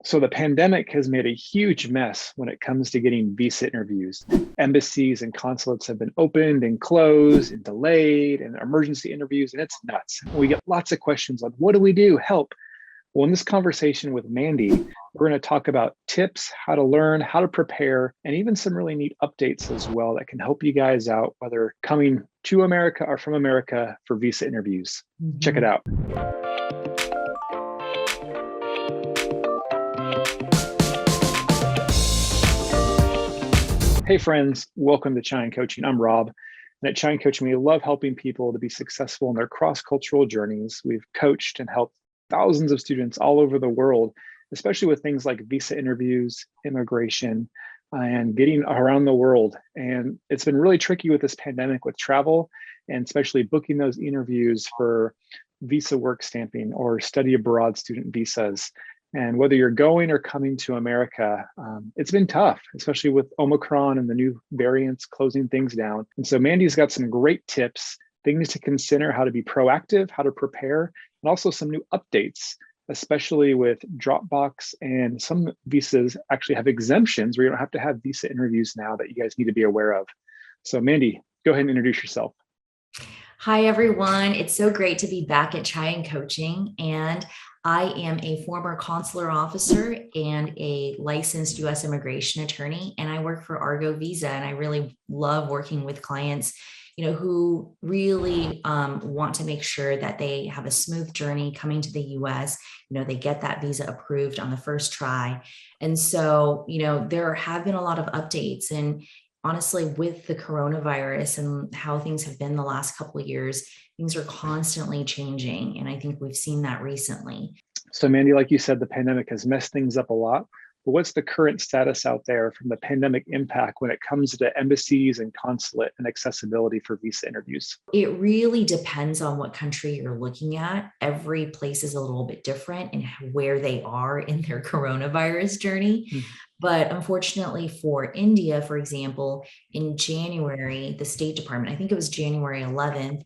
So the pandemic has made a huge mess when it comes to getting visa interviews. Embassies and consulates have been opened and closed and delayed, and emergency interviews, and it's nuts. We get lots of questions like, what do we do? Help. Well, in this conversation with Mandy, we're going to talk about tips, how to learn, how to prepare, and even some really neat updates as well that can help you guys out, whether coming to America or from America for visa interviews. Check it out. Hey friends, welcome to China Coaching. I'm Rob, and at China Coaching, we love helping people to be successful in their cross-cultural journeys. We've coached and helped thousands of students all over the world, especially with things like visa interviews, immigration, and getting around the world. And it's been really tricky with this pandemic with travel, and especially booking those interviews for visa work stamping or study abroad student visas. And whether you're going or coming to America, it's been tough, especially with Omicron and the new variants closing things down. And so Mandy's got some great tips, things to consider, how to be proactive, how to prepare, and also some new updates, especially with Dropbox, and some visas actually have exemptions where you don't have to have visa interviews now that you guys need to be aware of. So Mandy, go ahead and introduce yourself. Hi, everyone. It's so great to be back at China Coaching. And I am a former consular officer and a licensed U.S. immigration attorney, and I work for Agro Visa. And I really love working with clients, who really want to make sure that they have a smooth journey coming to the U.S. They get that visa approved on the first try. And so, there have been a lot of updates, and honestly, with the coronavirus and how things have been the last couple of years, things are constantly changing. And I think we've seen that recently. So Mandy, like you said, the pandemic has messed things up a lot. But what's the current status out there from the pandemic impact when it comes to embassies and consulate and accessibility for visa interviews? It really depends on what country you're looking at. Every place is a little bit different in where they are in their coronavirus journey. Mm-hmm. But unfortunately for India, for example, in January, the State Department, I think it was January 11th,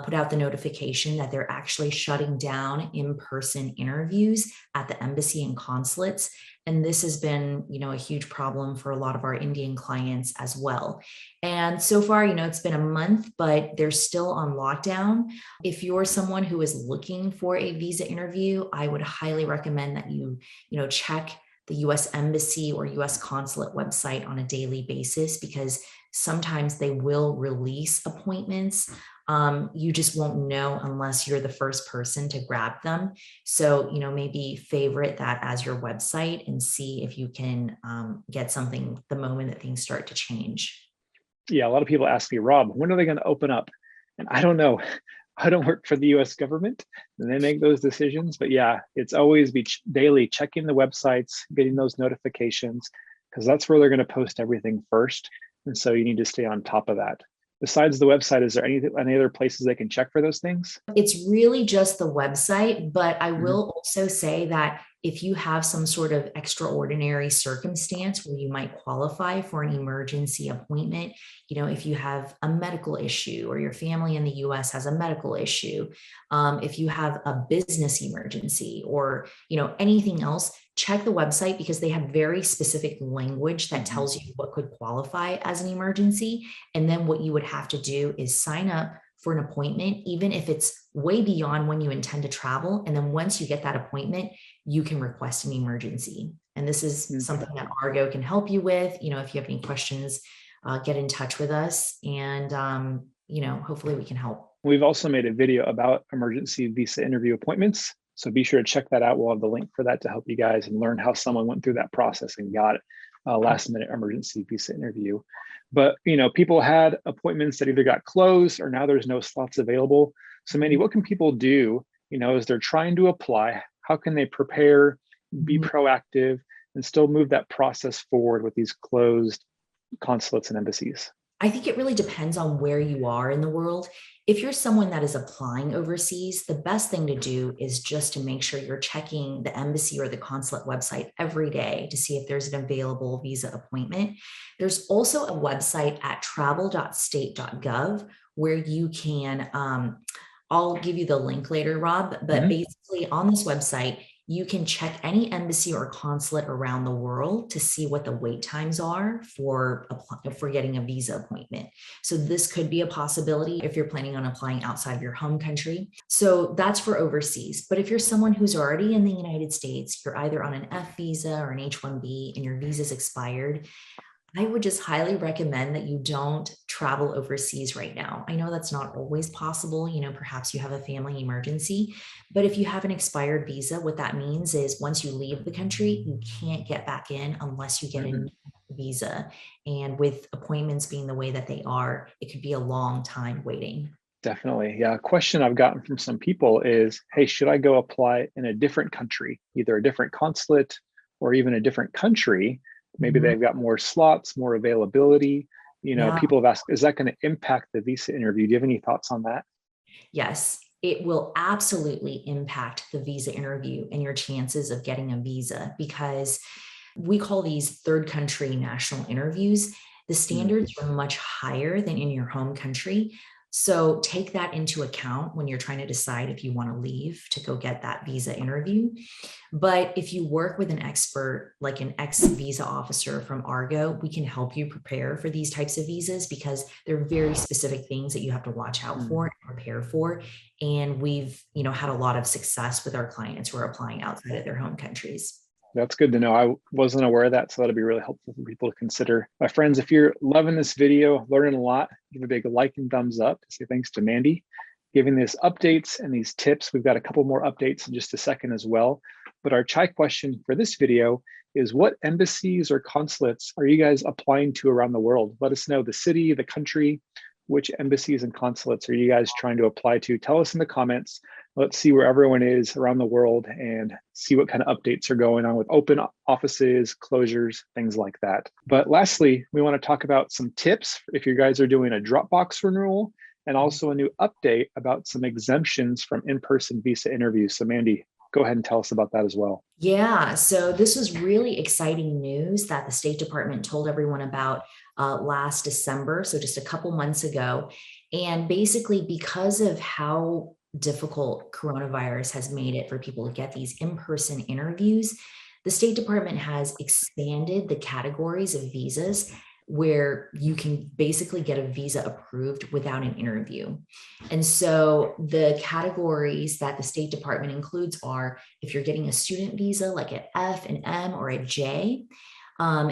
put out the notification that they're actually shutting down in-person interviews at the embassy and consulates. And this has been, a huge problem for a lot of our Indian clients as well. And so far, it's been a month, but they're still on lockdown. If you're someone who is looking for a visa interview, I would highly recommend that you check the U.S. Embassy or U.S. Consulate website on a daily basis, because sometimes they will release appointments. You just won't know unless you're the first person to grab them. So, maybe favorite that as your website and see if you can get something the moment that things start to change. Yeah, a lot of people ask me, Rob, when are they going to open up? And I don't know. I don't work for the US government and they make those decisions. But yeah, it's always be daily checking the websites, getting those notifications, because that's where they're going to post everything first. And so you need to stay on top of that. Besides the website, is there any other places they can check for those things? It's really just the website, but I will also say that if you have some sort of extraordinary circumstance where you might qualify for an emergency appointment, if you have a medical issue or your family in the US has a medical issue, if you have a business emergency or, anything else, check the website, because they have very specific language that tells you what could qualify as an emergency. And then what you would have to do is sign up for an appointment, even if it's way beyond when you intend to travel. And then once you get that appointment, you can request an emergency. And this is something that Argo can help you with. If you have any questions, get in touch with us, and hopefully we can help. We've also made a video about emergency visa interview appointments. So be sure to check that out. We'll have the link for that to help you guys and learn how someone went through that process and got a last minute emergency visa interview. But, people had appointments that either got closed or now there's no slots available. So Mandy, what can people do, as they're trying to apply? How can they prepare, be proactive, and still move that process forward with these closed consulates and embassies? I think it really depends on where you are in the world. If you're someone that is applying overseas, the best thing to do is just to make sure you're checking the embassy or the consulate website every day to see if there's an available visa appointment. There's also a website at travel.state.gov where you can, I'll give you the link later, Rob, but basically on this website, you can check any embassy or consulate around the world to see what the wait times are for getting a visa appointment. So this could be a possibility if you're planning on applying outside of your home country. So that's for overseas. But if you're someone who's already in the United States, you're either on an F visa or an H-1B and your visa's expired, I would just highly recommend that you don't travel overseas right now. I know that's not always possible. Perhaps you have a family emergency, but if you have an expired visa, what that means is once you leave the country, you can't get back in unless you get a new visa. And with appointments being the way that they are, it could be a long time waiting. Definitely. Yeah. A question I've gotten from some people is, hey, should I go apply in a different country, either a different consulate or even a different country? Maybe they've got more slots, more availability. Yeah. People have asked, is that going to impact the visa interview? Do you have any thoughts on that? Yes, it will absolutely impact the visa interview and your chances of getting a visa, because we call these third country national interviews. The standards are much higher than in your home country. So take that into account when you're trying to decide if you want to leave to go get that visa interview. But if you work with an expert, like an ex-visa officer from Argo, we can help you prepare for these types of visas, because they're very specific things that you have to watch out for and prepare for. And we've, had a lot of success with our clients who are applying outside of their home countries. That's good to know. I wasn't aware of that, so that'll be really helpful for people to consider. My friends, if you're loving this video, learning a lot, give a big like and thumbs up to say thanks to Mandy, giving this updates and these tips. We've got a couple more updates in just a second as well. But our chai question for this video is, what embassies or consulates are you guys applying to around the world? Let us know the city, the country, which embassies and consulates are you guys trying to apply to? Tell us in the comments. Let's see where everyone is around the world and see what kind of updates are going on with open offices, closures, things like that. But lastly, we want to talk about some tips if you guys are doing a Dropbox renewal, and also a new update about some exemptions from in-person visa interviews. So Mandy, go ahead and tell us about that as well. Yeah, so this was really exciting news that the State Department told everyone about last December, so just a couple months ago. And basically, because of how difficult coronavirus has made it for people to get these in-person interviews, the State Department has expanded the categories of visas where you can basically get a visa approved without an interview. And so the categories that the State Department includes are, if you're getting a student visa like an F, an M, or a J,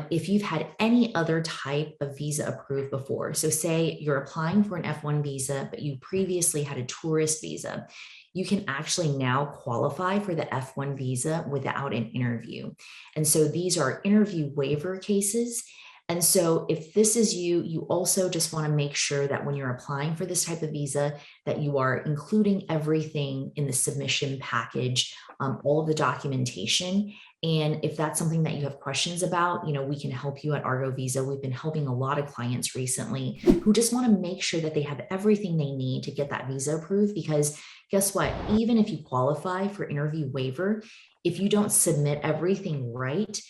if you've had any other type of visa approved before. So say you're applying for an F1 visa, but you previously had a tourist visa, you can actually now qualify for the F1 visa without an interview. And so these are interview waiver cases. And so if this is you, you also just want to make sure that when you're applying for this type of visa, that you are including everything in the submission package, all of the documentation. And if that's something that you have questions about, we can help you at Argo Visa. We've been helping a lot of clients recently who just want to make sure that they have everything they need to get that visa approved, because guess what? Even if you qualify for interview waiver, if you don't submit everything right,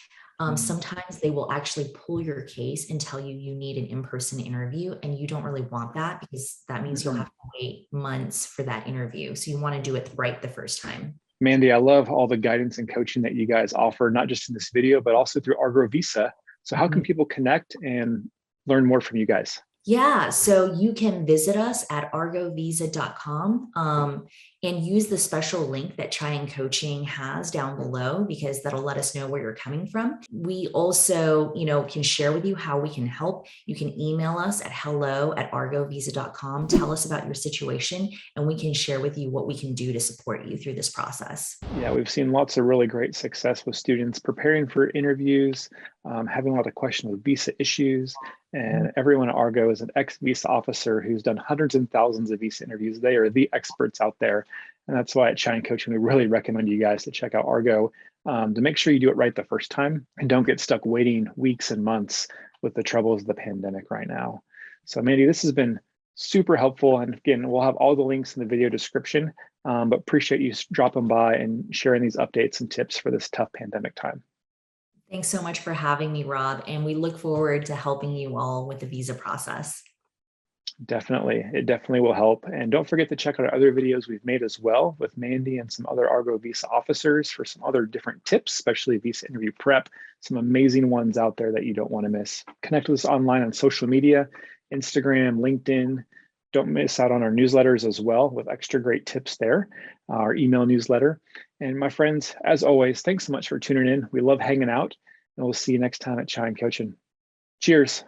sometimes they will actually pull your case and tell you need an in-person interview, and you don't really want that, because that means you'll have to wait months for that interview. So you want to do it right the first time. Mandy, I love all the guidance and coaching that you guys offer, not just in this video, but also through Agro Visa. So how can people connect and learn more from you guys? Yeah, so you can visit us at argovisa.com and use the special link that Chai and Coaching has down below, because that'll let us know where you're coming from. We also, can share with you how we can help. You can email us at hello@argovisa.com. Tell us about your situation, and we can share with you what we can do to support you through this process. Yeah, we've seen lots of really great success with students preparing for interviews, having a lot of questions with visa issues. And everyone at Argo is an ex-visa officer who's done hundreds and thousands of visa interviews. They are the experts out there. And that's why at Shine Coaching, we really recommend you guys to check out Argo to make sure you do it right the first time and don't get stuck waiting weeks and months with the troubles of the pandemic right now. So Mandy, this has been super helpful. And again, we'll have all the links in the video description, but appreciate you dropping by and sharing these updates and tips for this tough pandemic time. Thanks so much for having me, Rob. And we look forward to helping you all with the visa process. Definitely. It definitely will help. And don't forget to check out our other videos we've made as well with Mandy and some other Argo visa officers for some other different tips, especially visa interview prep, some amazing ones out there that you don't want to miss. Connect with us online on social media, Instagram, LinkedIn. Don't miss out on our newsletters as well with extra great tips there, our email newsletter. And my friends, as always, thanks so much for tuning in. We love hanging out, and we'll see you next time at Chime Coaching. Cheers.